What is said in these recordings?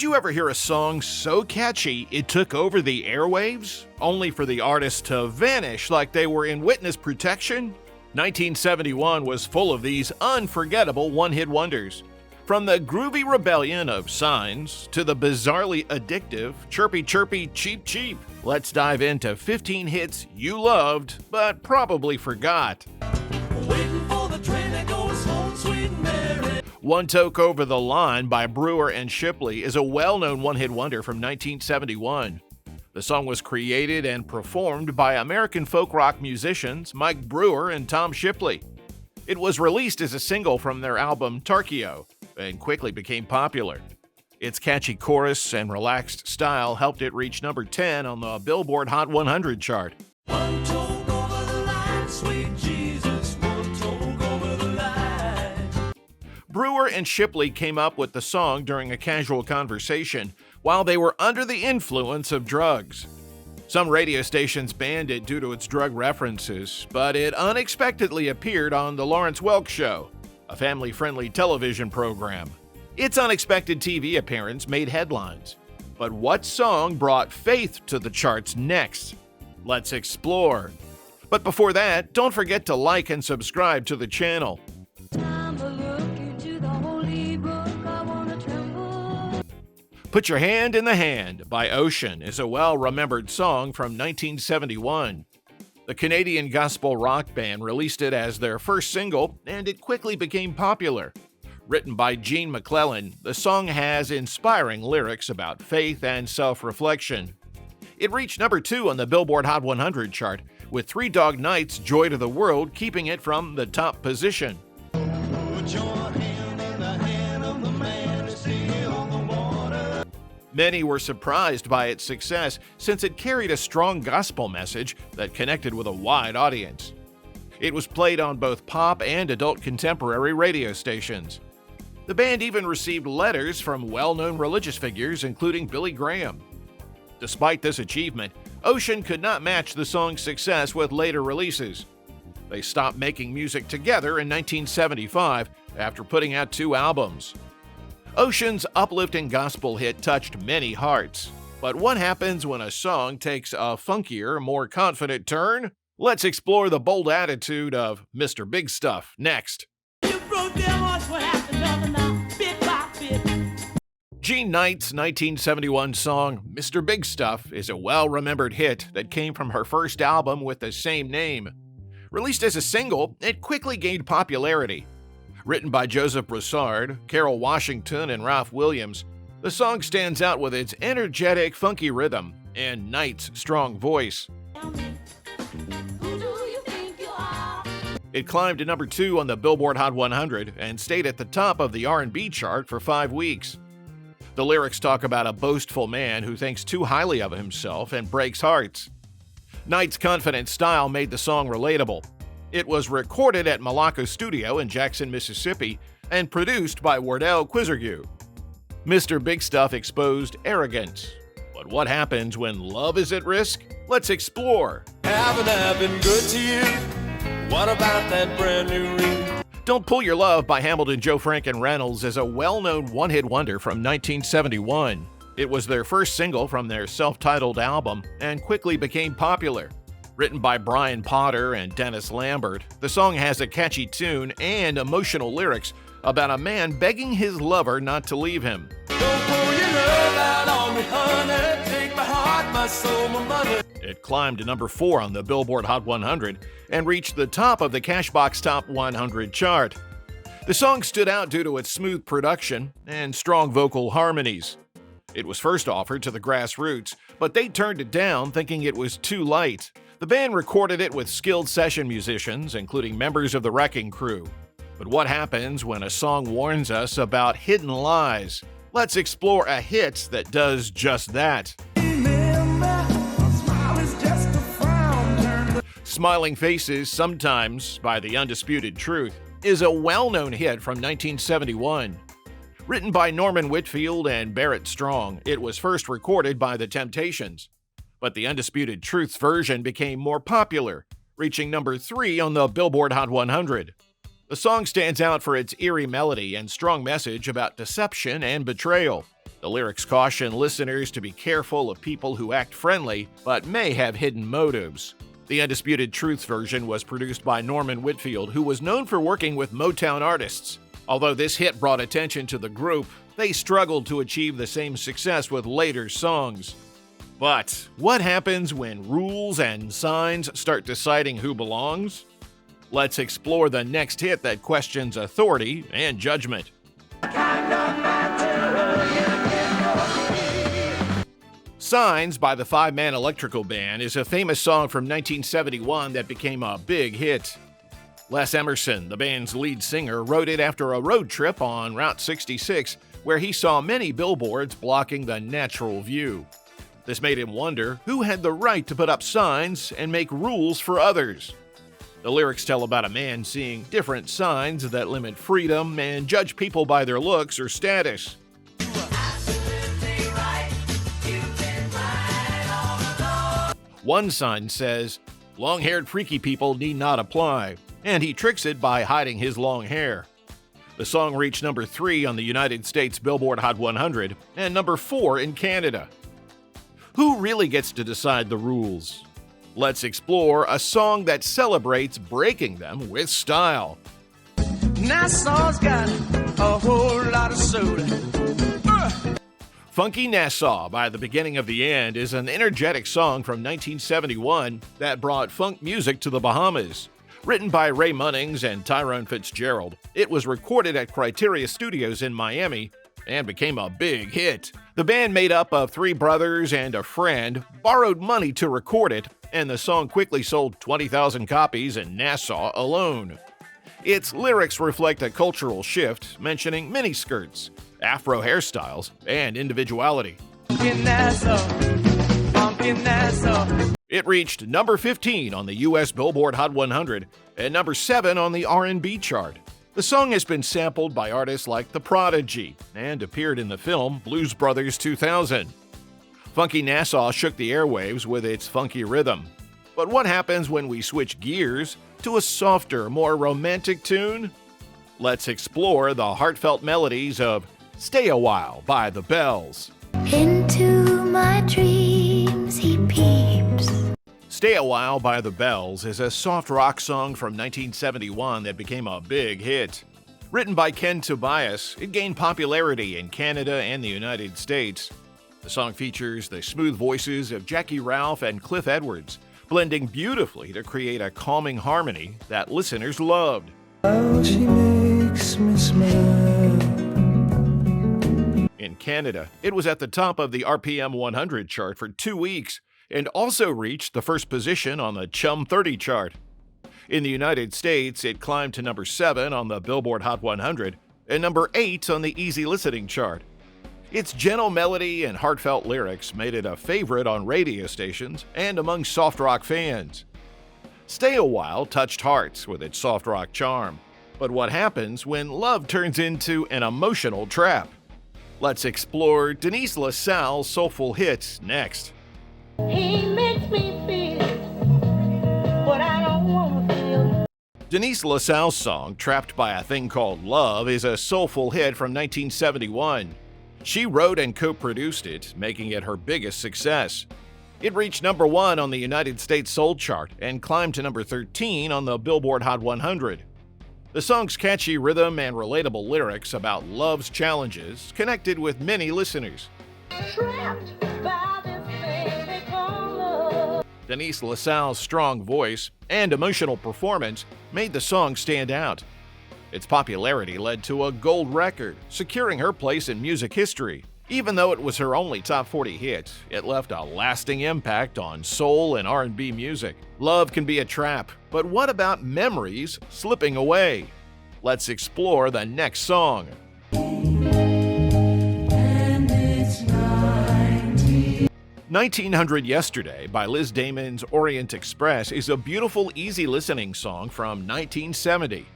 you ever hear a song so catchy it took over the airwaves, only for the artist to vanish like they were in witness protection? 1971 was full of these unforgettable one-hit wonders. From the groovy rebellion of Signs to the bizarrely addictive Chirpy Chirpy Cheep Cheep, let's dive into 15 hits you loved but probably forgot. Waiting for the train that goes home, sweet Mary. One Toke Over the Line by Brewer and Shipley is a well-known one-hit wonder from 1971. The song was created and performed by American folk rock musicians Mike Brewer and Tom Shipley. It was released as a single from their album Tarkio and quickly became popular. Its catchy chorus and relaxed style helped it reach number 10 on the Billboard Hot 100 chart. One toke over the line, sweet Jesus, one toke over the line. Brewer and Shipley came up with the song during a casual conversation while they were under the influence of drugs. Some radio stations banned it due to its drug references, but it unexpectedly appeared on The Lawrence Welk Show, a family-friendly television program. Its unexpected TV appearance made headlines. But what song brought faith to the charts next? Let's explore. But before that, don't forget to like and subscribe to the channel. Put Your Hand in the Hand by Ocean is a well-remembered song from 1971. The Canadian gospel rock band released it as their first single, and it quickly became popular. Written by Gene McClellan, the song has inspiring lyrics about faith and self-reflection. It reached number 2 on the Billboard Hot 100 chart, with Three Dog Night's Joy to the World keeping it from the top position. Put your hand in the hand of the man who's still on the water. Many were surprised by its success since it carried a strong gospel message that connected with a wide audience. It was played on both pop and adult contemporary radio stations. The band even received letters from well-known religious figures, including Billy Graham. Despite this achievement, Ocean could not match the song's success with later releases. They stopped making music together in 1975 after putting out 2 albums. Ocean's uplifting gospel hit touched many hearts. But what happens when a song takes a funkier, more confident turn? Let's explore the bold attitude of Mr. Big Stuff next. You broke their hearts, what happened, nothing now, bit by bit. Gene Knight's 1971 song, Mr. Big Stuff, is a well-remembered hit that came from her first album with the same name. Released as a single, it quickly gained popularity. Written by Joseph Broussard, Carol Washington, and Ralph Williams, the song stands out with its energetic, funky rhythm and Knight's strong voice. Tell me, who do you think you are? It climbed to number 2 on the Billboard Hot 100 and stayed at the top of the R&B chart for 5 weeks. The lyrics talk about a boastful man who thinks too highly of himself and breaks hearts. Knight's confident style made the song relatable. It was recorded at Malaco Studio in Jackson, Mississippi, and produced by Wardell Quizergue. Mr. Big Stuff exposed arrogance. But what happens when love is at risk? Let's explore. Haven't I been good to you? What about that brand new ring? Don't Pull Your Love by Hamilton, Joe Frank, and Reynolds is a well-known one-hit wonder from 1971. It was their first single from their self-titled album and quickly became popular. Written by Brian Potter and Dennis Lambert, the song has a catchy tune and emotional lyrics about a man begging his lover not to leave him. Don't pour your love out on me, honey. Take my heart, my soul, my money. It climbed to number 4 on the Billboard Hot 100 and reached the top of the Cashbox Top 100 chart. The song stood out due to its smooth production and strong vocal harmonies. It was first offered to the Grassroots, but they turned it down thinking it was too light. The band recorded it with skilled session musicians, including members of the Wrecking Crew. But what happens when a song warns us about hidden lies? Let's explore a hit that does just that. Smiling Faces, Sometimes, by The Undisputed Truth, is a well-known hit from 1971. Written by Norman Whitfield and Barrett Strong, it was first recorded by The Temptations. But The Undisputed Truth's version became more popular, reaching number 3 on the Billboard Hot 100. The song stands out for its eerie melody and strong message about deception and betrayal. The lyrics caution listeners to be careful of people who act friendly but may have hidden motives. The Undisputed Truth version was produced by Norman Whitfield, who was known for working with Motown artists. Although this hit brought attention to the group, they struggled to achieve the same success with later songs. But what happens when rules and signs start deciding who belongs? Let's explore the next hit that questions authority and judgment. Signs by the five-man electrical band is a famous song from 1971 that became a big hit. Les Emerson, the band's lead singer, wrote it after a road trip on Route 66 where he saw many billboards blocking the natural view. This made him wonder who had the right to put up signs and make rules for others. The lyrics tell about a man seeing different signs that limit freedom and judge people by their looks or status. One sign says, "Long-haired freaky people need not apply," and he tricks it by hiding his long hair. The song reached number 3 on the United States Billboard Hot 100 and number 4 in Canada. Who really gets to decide the rules? Let's explore a song that celebrates breaking them with style. Nassau's got a whole lot of soda. Funky Nassau by the Beginning of the End is an energetic song from 1971 that brought funk music to the Bahamas. Written by Ray Munnings and Tyrone Fitzgerald, it was recorded at Criteria Studios in Miami and became a big hit. The band, made up of 3 brothers and a friend, borrowed money to record it, and the song quickly sold 20,000 copies in Nassau alone. Its lyrics reflect a cultural shift, mentioning miniskirts, afro hairstyles, and individuality. In Nassau, in Nassau. It reached number 15 on the US Billboard Hot 100 and number 7 on the R&B chart. The song has been sampled by artists like The Prodigy and appeared in the film Blues Brothers 2000. Funky Nassau shook the airwaves with its funky rhythm. But what happens when we switch gears to a softer, more romantic tune? Let's explore the heartfelt melodies of Stay a While by the Bells. Into my dreams he peeps. Stay a While by the Bells is a soft rock song from 1971 that became a big hit. Written by Ken Tobias, it gained popularity in Canada and the United States. The song features the smooth voices of Jackie Ralph and Cliff Edwards, blending beautifully to create a calming harmony that listeners loved. Oh, she makes me smile. In Canada, it was at the top of the RPM 100 chart for 2 weeks and also reached the first position on the Chum 30 chart. In the United States, it climbed to number 7 on the Billboard Hot 100 and number 8 on the Easy Listening chart. Its gentle melody and heartfelt lyrics made it a favorite on radio stations and among soft rock fans. Stay a While touched hearts with its soft rock charm. But what happens when love turns into an emotional trap? Let's explore Denise LaSalle's soulful hits next. He makes me feel what I don't want to feel. Denise LaSalle's song, Trapped by a Thing Called Love, is a soulful hit from 1971. She wrote and co-produced it, making it her biggest success. It reached number 1 on the United States Soul chart and climbed to number 13 on the Billboard Hot 100. The song's catchy rhythm and relatable lyrics about love's challenges connected with many listeners. Trapped by this thing they call love. Denise LaSalle's strong voice and emotional performance made the song stand out. Its popularity led to a gold record, securing her place in music history. Even though it was her only top 40 hit, it left a lasting impact on soul and R&B music. Love can be a trap, but what about memories slipping away? Let's explore the next song. 1900 Yesterday by Liz Damon's Orient Express is a beautiful, easy listening song from 1970.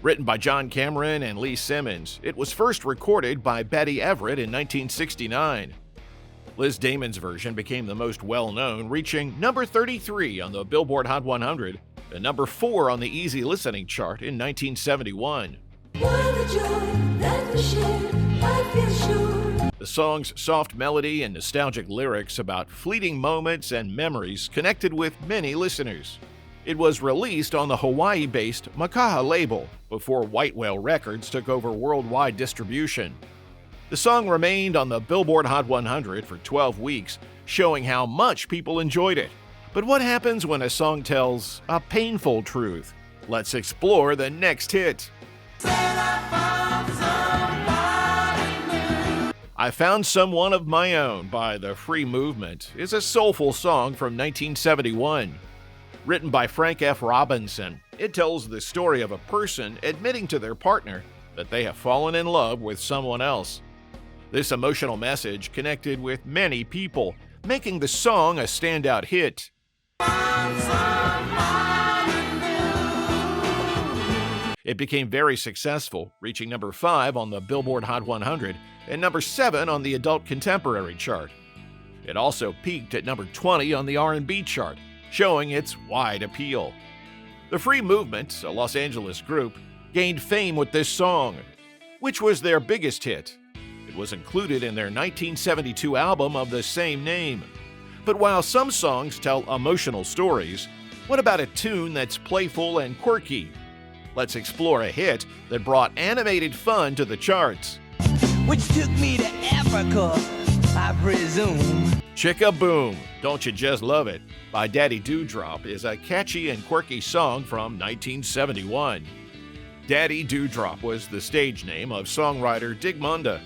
Written by John Cameron and Lee Simmons, it was first recorded by Betty Everett in 1969. Liz Damon's version became the most well-known, reaching number 33 on the Billboard Hot 100 and number 4 on the Easy Listening chart in 1971. The song's soft melody and nostalgic lyrics about fleeting moments and memories connected with many listeners. It was released on the Hawaii-based Makaha label before White Whale Records took over worldwide distribution. The song remained on the Billboard Hot 100 for 12 weeks, showing how much people enjoyed it. But what happens when a song tells a painful truth? Let's explore the next hit. I Found Someone of My Own by The Free Movement is a soulful song from 1971. Written by Frank F. Robinson, it tells the story of a person admitting to their partner that they have fallen in love with someone else. This emotional message connected with many people, making the song a standout hit. It became very successful, reaching number 5 on the Billboard Hot 100 and number 7 on the Adult Contemporary chart. It also peaked at number 20 on the R&B chart, showing its wide appeal. The Free Movement, a Los Angeles group, gained fame with this song, which was their biggest hit. It was included in their 1972 album of the same name. But while some songs tell emotional stories, what about a tune that's playful and quirky? Let's explore a hit that brought animated fun to the charts. Which took me to Africa, I presume. Chick-a-Boom, Don't You Just Love It, by Daddy Dewdrop is a catchy and quirky song from 1971. Daddy Dewdrop was the stage name of songwriter Dig Munda.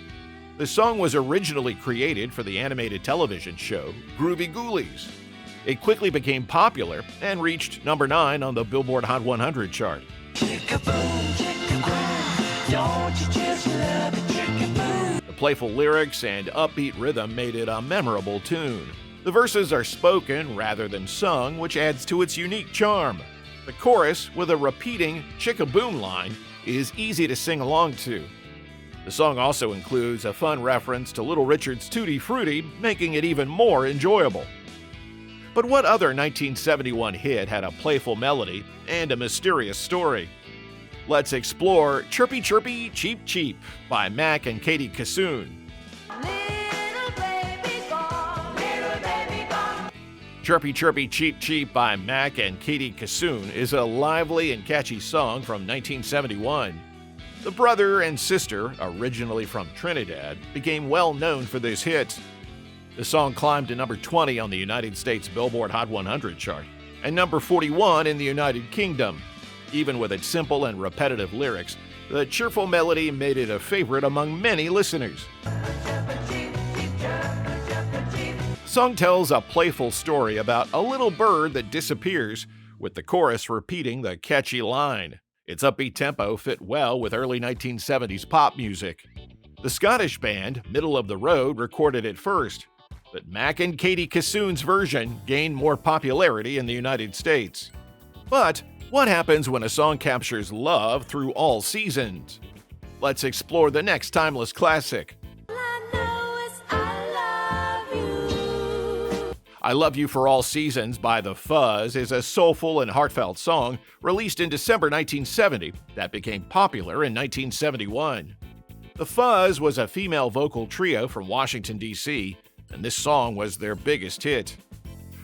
The song was originally created for the animated television show Groovy Ghoulies. It quickly became popular and reached number 9 on the Billboard Hot 100 chart. Chick-a-boom, chick-a-boom, don't you just love it, chick-a-boom. The playful lyrics and upbeat rhythm made it a memorable tune. The verses are spoken rather than sung, which adds to its unique charm. The chorus, with a repeating chick-a-boom line, is easy to sing along to. The song also includes a fun reference to Little Richard's Tutti Frutti, making it even more enjoyable. But what other 1971 hit had a playful melody and a mysterious story? Let's explore Chirpy Chirpy Cheep Cheep by Mac and Katie Kassoon. Chirpy Chirpy Cheep Cheep by Mac and Katie Kassoon is a lively and catchy song from 1971. The brother and sister, originally from Trinidad, became well known for this hit. The song climbed to number 20 on the United States Billboard Hot 100 chart and number 41 in the United Kingdom. Even with its simple and repetitive lyrics, the cheerful melody made it a favorite among many listeners. The song tells a playful story about a little bird that disappears, with the chorus repeating the catchy line. Its upbeat tempo fit well with early 1970s pop music. The Scottish band Middle of the Road recorded it first, but Mac and Katie Kassoon's version gained more popularity in the United States. But what happens when a song captures love through all seasons? Let's explore the next timeless classic. I Love You for All Seasons by The Fuzz is a soulful and heartfelt song released in December 1970 that became popular in 1971. The Fuzz was a female vocal trio from Washington, D.C., and this song was their biggest hit.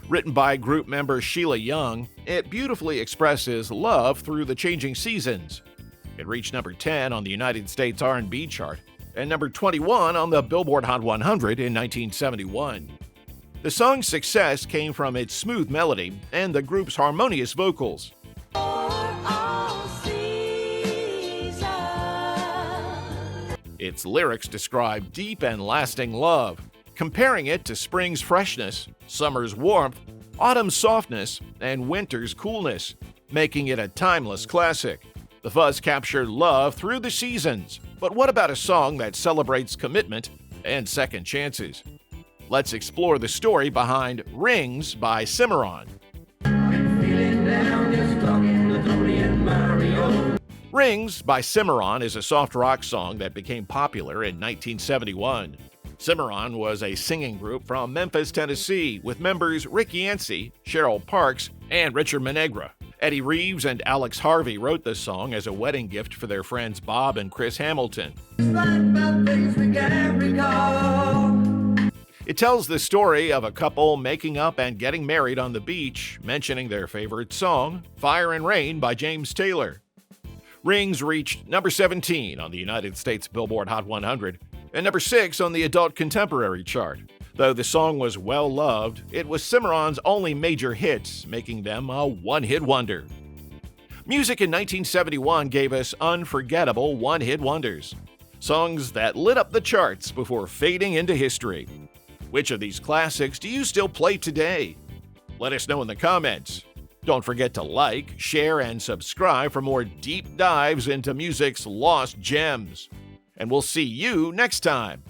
Written by group member Sheila Young, it beautifully expresses love through the changing seasons. It reached number 10 on the United States R&B chart and number 21 on the Billboard Hot 100 in 1971. The song's success came from its smooth melody and the group's harmonious vocals. Its lyrics describe deep and lasting love, comparing it to spring's freshness, summer's warmth, autumn's softness, and winter's coolness, making it a timeless classic. The Fuzz captured love through the seasons, but what about a song that celebrates commitment and second chances? Let's explore the story behind Rings by Cimarron. Rings by Cimarron is a soft rock song that became popular in 1971. Cimarron was a singing group from Memphis, Tennessee, with members Rick Yancey, Cheryl Parks, and Richard Menegra. Eddie Reeves and Alex Harvey wrote this song as a wedding gift for their friends Bob and Chris Hamilton. It tells the story of a couple making up and getting married on the beach, mentioning their favorite song, Fire and Rain by James Taylor. Rings reached number 17 on the United States Billboard Hot 100 and number 6 on the Adult Contemporary chart. Though the song was well loved, it was Cimarron's only major hit, making them a one-hit wonder. Music in 1971 gave us unforgettable one-hit wonders, songs that lit up the charts before fading into history. Which of these classics do you still play today? Let us know in the comments. Don't forget to like, share, and subscribe for more deep dives into music's lost gems. And we'll see you next time.